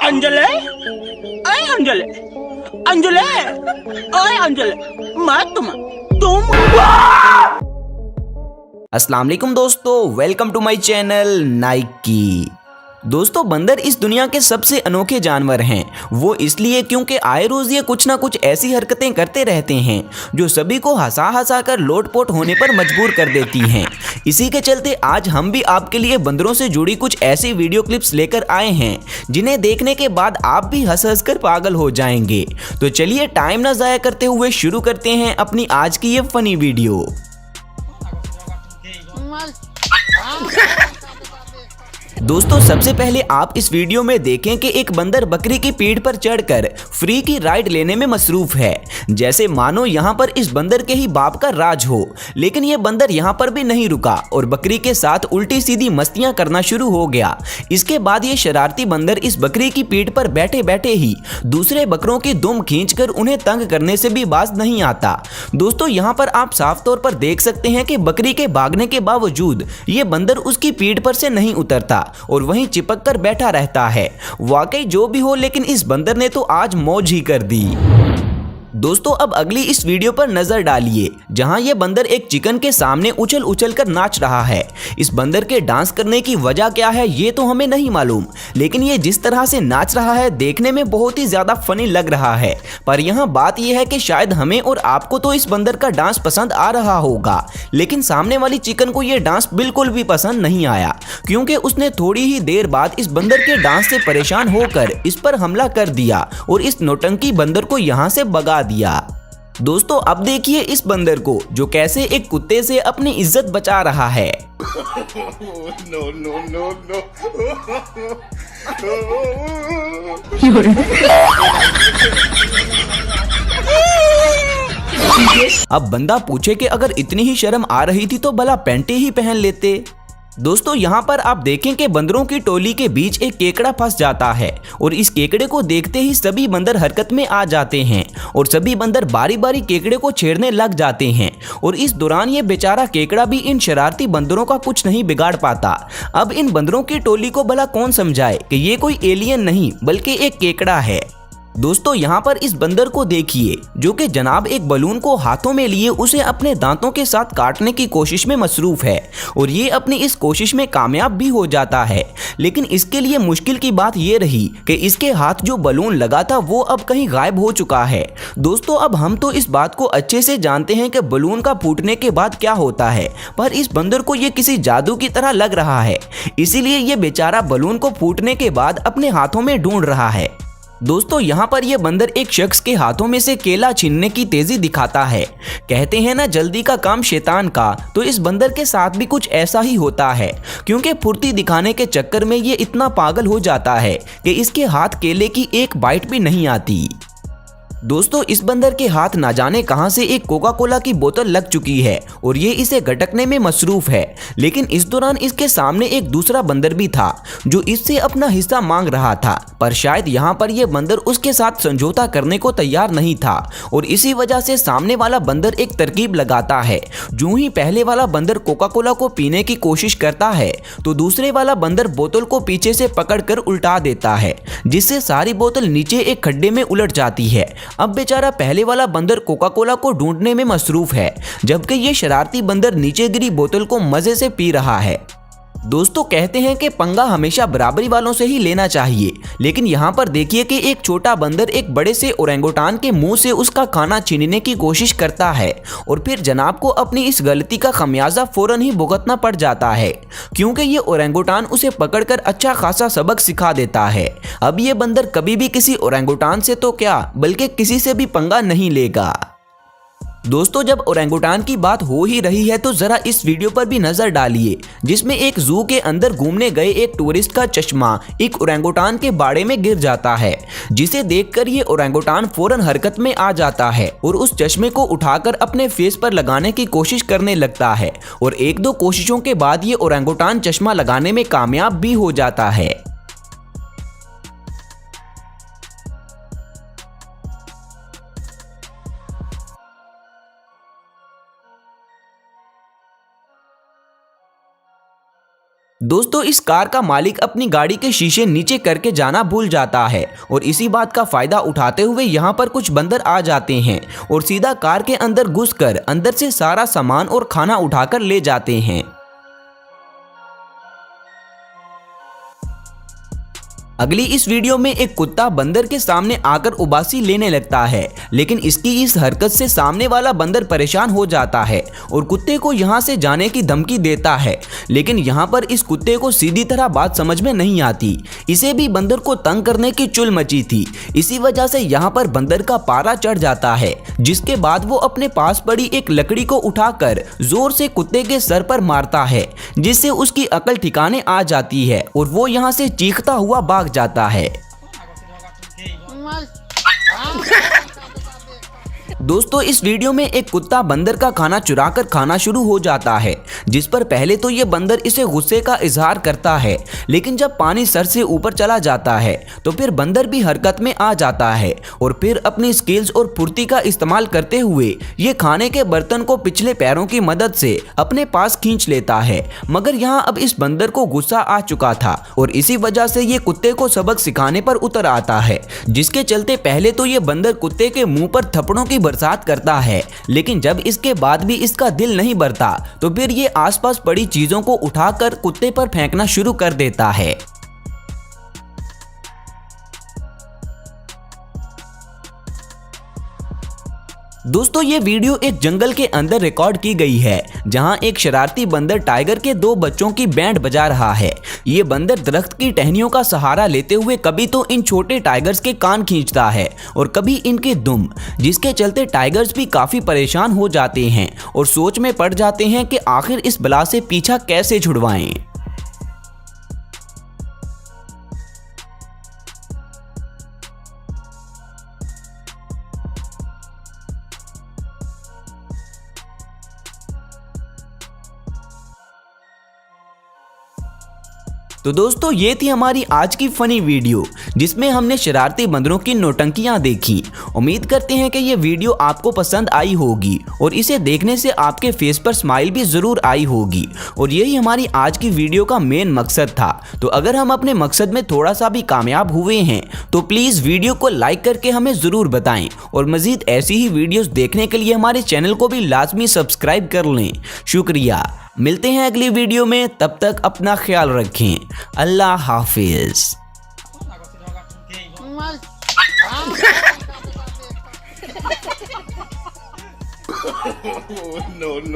अंजले, अरे अंजले, अंजले, अरे अंजले, मैं तुम अस्सलाम वालेकुम दोस्तों, वेलकम टू माय चैनल नाइकी। दोस्तों, बंदर इस दुनिया के सबसे अनोखे जानवर हैं। वो इसलिए क्योंकि आए रोज ये कुछ ना कुछ ऐसी हरकतें करते रहते हैं जो सभी को हंसा हंसा कर लोटपोट होने पर मजबूर कर देती हैं। इसी के चलते आज हम भी आपके लिए बंदरों से जुड़ी कुछ ऐसी वीडियो क्लिप्स लेकर आए हैं जिन्हें देखने के बाद आप भी हंस हंस कर पागल हो जाएंगे। तो चलिए टाइम ना जाया करते हुए शुरू करते हैं अपनी आज की ये फनी वीडियो। दोस्तों, सबसे पहले आप इस वीडियो में देखें कि एक बंदर बकरी की पीठ पर चढ़कर फ्री की राइड लेने में मसरूफ है, जैसे मानो यहाँ पर इस बंदर के ही बाप का राज हो। लेकिन ये बंदर यहाँ पर भी नहीं रुका और बकरी के साथ उल्टी सीधी मस्तियां करना शुरू हो गया। इसके बाद ये शरारती बंदर इस बकरी की पीठ पर बैठे बैठे ही दूसरे बकरों की दुम खींचकर उन्हें तंग करने से भी बाज नहीं आता। दोस्तों, यहाँ पर आप साफ तौर पर देख सकते हैं कि बकरी के भागने के बावजूद ये बंदर उसकी पीठ पर से नहीं उतरता और वहीं चिपक कर बैठा रहता है। वाकई जो भी हो, लेकिन इस बंदर ने तो आज मौज ही कर दी। दोस्तों, अब अगली इस वीडियो पर नजर डालिए जहां यह बंदर एक चिकन के सामने उछल उछल कर नाच रहा है। इस बंदर के डांस करने की वजह क्या है ये तो हमें नहीं मालूम, लेकिन ये जिस तरह से नाच रहा है देखने में बहुत ही ज्यादा फनी लग रहा है। पर यहाँ बात यह है कि शायद हमें और आपको तो इस बंदर का डांस पसंद आ रहा होगा, लेकिन सामने वाली चिकन को यह डांस बिल्कुल भी पसंद नहीं आया, क्योंकि उसने थोड़ी ही देर बाद इस बंदर के डांस से परेशान होकर इस पर हमला कर दिया और इस नौटंकी बंदर को यहाँ से भगा दिया। दोस्तों, अब देखिए इस बंदर को जो कैसे एक कुत्ते से अपनी इज्जत बचा रहा है। अब बंदा पूछे कि अगर इतनी ही शर्म आ रही थी तो भला पैंटे ही पहन लेते। दोस्तों, यहाँ पर आप देखें कि बंदरों की टोली के बीच एक केकड़ा फंस जाता है और इस केकड़े को देखते ही सभी बंदर हरकत में आ जाते हैं और सभी बंदर बारी बारी केकड़े को छेड़ने लग जाते हैं और इस दौरान ये बेचारा केकड़ा भी इन शरारती बंदरों का कुछ नहीं बिगाड़ पाता। अब इन बंदरों की टोली को भला कौन समझाए कि ये कोई एलियन नहीं बल्कि एक केकड़ा है। दोस्तों, यहाँ पर इस बंदर को देखिए जो कि जनाब एक बलून को हाथों में लिए उसे अपने दांतों के साथ काटने की कोशिश में मसरूफ है और ये अपनी इस कोशिश में कामयाब भी हो जाता है। लेकिन इसके लिए मुश्किल की बात ये रही कि इसके हाथ जो बलून लगा था वो अब कहीं गायब हो चुका है। दोस्तों, अब हम तो इस बात को अच्छे से जानते हैं कि बलून का फूटने के बाद क्या होता है, पर इस बंदर को ये किसी जादू की तरह लग रहा है, इसीलिए ये बेचारा बलून को फूटने के बाद अपने हाथों में ढूंढ रहा है। दोस्तों, यहाँ पर यह बंदर एक शख्स के हाथों में से केला छीनने की तेजी दिखाता है। कहते हैं ना, जल्दी का काम शैतान का, तो इस बंदर के साथ भी कुछ ऐसा ही होता है, क्योंकि फुर्ती दिखाने के चक्कर में ये इतना पागल हो जाता है कि इसके हाथ केले की एक बाइट भी नहीं आती। दोस्तों, इस बंदर के हाथ ना जाने कहां से एक कोका कोला की बोतल लग चुकी है और ये इसे गटकने में मसरूफ है, लेकिन इस दौरान इसके सामने एक दूसरा बंदर भी था जो इससे अपना हिस्सा मांग रहा था, पर शायद यहाँ पर यह बंदर उसके साथ समझौता करने को तैयार नहीं था और इसी वजह से सामने वाला बंदर एक तरकीब लगाता है। जो ही पहले वाला बंदर कोका कोला को पीने की कोशिश करता है तो दूसरे वाला बंदर बोतल को पीछे से पकड़कर उल्टा देता है, जिससे सारी बोतल नीचे एक खड्डे में उलट जाती है। अब बेचारा पहले वाला बंदर कोका कोला को ढूंढने में मसरूफ है, जबकि ये शरारती बंदर नीचे गिरी बोतल को मजे से पी रहा है। दोस्तों, कहते हैं कि पंगा हमेशा बराबरी वालों से ही लेना चाहिए, लेकिन यहाँ पर देखिए कि एक छोटा बंदर एक बड़े से ओरेंगुटान के मुंह से उसका खाना छीनने की कोशिश करता है और फिर जनाब को अपनी इस गलती का खमियाजा फौरन ही भुगतना पड़ जाता है, क्योंकि ये ओरेंगुटान उसे पकड़कर अच्छा खासा सबक सिखा देता है। अब ये बंदर कभी भी किसी ओरेंगुटान से तो क्या बल्कि किसी से भी पंगा नहीं लेगा। दोस्तों, जब ओरेंगुटान की बात हो ही रही है तो जरा इस वीडियो पर भी नजर डालिए जिसमें एक जू के अंदर घूमने गए एक टूरिस्ट का चश्मा एक ओरेंगुटान के बाड़े में गिर जाता है, जिसे देखकर ये ओरेंगुटान फौरन हरकत में आ जाता है और उस चश्मे को उठाकर अपने फेस पर लगाने की कोशिश करने लगता है और एक दो कोशिशों के बाद ये ओरेंगुटान चश्मा लगाने में कामयाब भी हो जाता है। दोस्तों इस कार का मालिक अपनी गाड़ी के शीशे नीचे करके जाना भूल जाता है और इसी बात का फायदा उठाते हुए यहाँ पर कुछ बंदर आ जाते हैं और सीधा कार के अंदर घुसकर अंदर से सारा सामान और खाना उठाकर ले जाते हैं। अगली इस वीडियो में एक कुत्ता बंदर के सामने आकर उबासी लेने लगता है, लेकिन इसकी इस हरकत से सामने वाला बंदर परेशान हो जाता है और कुत्ते को यहाँ से जाने की धमकी देता है। लेकिन यहाँ पर इस कुत्ते को सीधी तरह बात समझ में नहीं आती। इसे भी बंदर को तंग करने की चुल मची थी। इसी वजह से यहाँ पर बंदर का पारा चढ़ जाता है, जिसके बाद वो अपने पास पड़ी एक लकड़ी को उठाकर जोर से कुत्ते के सर पर मारता है, जिससे उसकी अकल ठिकाने आ जाती है और वो यहाँ से चीखता हुआ भाग जाता है। दोस्तों इस वीडियो में एक कुत्ता बंदर का खाना चुराकर खाना शुरू हो जाता है, जिस पर पहले तो ये बंदर इसे गुस्से का इजहार करता है, लेकिन जब पानी सर से ऊपर चला जाता है तो फिर बंदर भी हरकत में आ जाता है और फिर अपनी स्किल्स और फुर्ती का इस्तेमाल करते हुए ये खाने के बर्तन को पिछले पैरों की मदद से अपने पास खींच लेता है। मगर यहाँ अब इस बंदर को गुस्सा आ चुका था और इसी वजह से ये कुत्ते को सबक सिखाने पर उतर आता है, जिसके चलते पहले तो ये बंदर कुत्ते के मुंह पर थप्पड़ों की बरसात करता है, लेकिन जब इसके बाद भी इसका दिल नहीं भरता तो फिर ये आसपास पड़ी चीजों को उठाकर कुत्ते पर फेंकना शुरू कर देता है। दोस्तों ये वीडियो एक जंगल के अंदर रिकॉर्ड की गई है, जहां एक शरारती बंदर टाइगर के 2 बच्चों की बैंड बजा रहा है। ये बंदर दरख्त की टहनियों का सहारा लेते हुए कभी तो इन छोटे टाइगर्स के कान खींचता है और कभी इनके दुम, जिसके चलते टाइगर्स भी काफी परेशान हो जाते हैं और सोच में पड़ जाते हैं कि आखिर इस बला से पीछा कैसे छुड़वाएं। तो दोस्तों ये थी हमारी आज की फनी वीडियो, जिसमें हमने शरारती बंदरों की नौटंकियां देखी। उम्मीद करते हैं कि ये वीडियो आपको पसंद आई होगी और इसे देखने से आपके फेस पर स्माइल भी जरूर आई होगी और यही हमारी आज की वीडियो का मेन मकसद था। तो अगर हम अपने मकसद में थोड़ा सा भी कामयाब हुए हैं तो प्लीज़ वीडियो को लाइक करके हमें ज़रूर बताएं और मज़ीद ऐसी ही वीडियोज़ देखने के लिए हमारे चैनल को भी लाजमी सब्सक्राइब कर लें। शुक्रिया। मिलते हैं अगली वीडियो में, तब तक अपना ख्याल रखें। अल्लाह हाफिज। No.